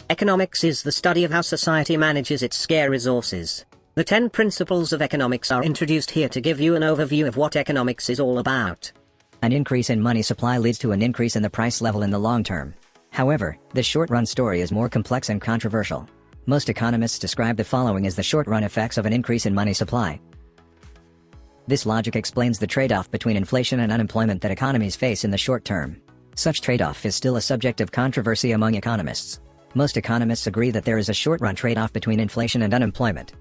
Economics is the study of how society manages its scarce resources. The 10 principles of economics are introduced here to give you an overview of what economics is all about. An increase in money supply leads to an increase in the price level in the long term. However, the short-run story is more complex and controversial. Most economists describe the following as the short-run effects of an increase in money supply. This logic explains the trade-off between inflation and unemployment that economies face in the short term. Such trade-off is still a subject of controversy among economists. Most economists agree that there is a short-run trade-off between inflation and unemployment.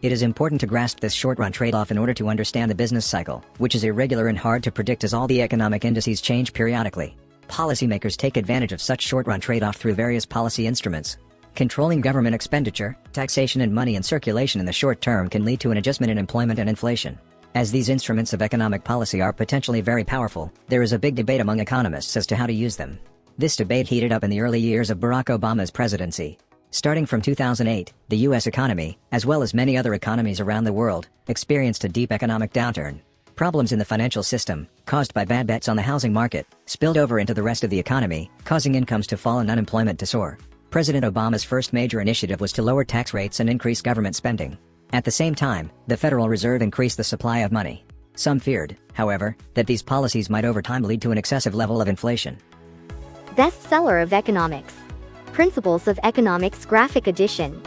It is important to grasp this short-run trade-off in order to understand the business cycle, which is irregular and hard to predict as all the economic indices change periodically. Policymakers take advantage of such short-run trade-off through various policy instruments. Controlling government expenditure, taxation and money in circulation in the short term can lead to an adjustment in employment and inflation. As these instruments of economic policy are potentially very powerful, there is a big debate among economists as to how to use them. This debate heated up in the early years of Barack Obama's presidency. Starting from 2008, the U.S. economy, as well as many other economies around the world, experienced a deep economic downturn. Problems in the financial system, caused by bad bets on the housing market, spilled over into the rest of the economy, causing incomes to fall and unemployment to soar. President Obama's first major initiative was to lower tax rates and increase government spending. At the same time, the Federal Reserve increased the supply of money. Some feared, however, that these policies might over time lead to an excessive level of inflation. Bestseller of Economics. Principles of Economics Graphic Edition.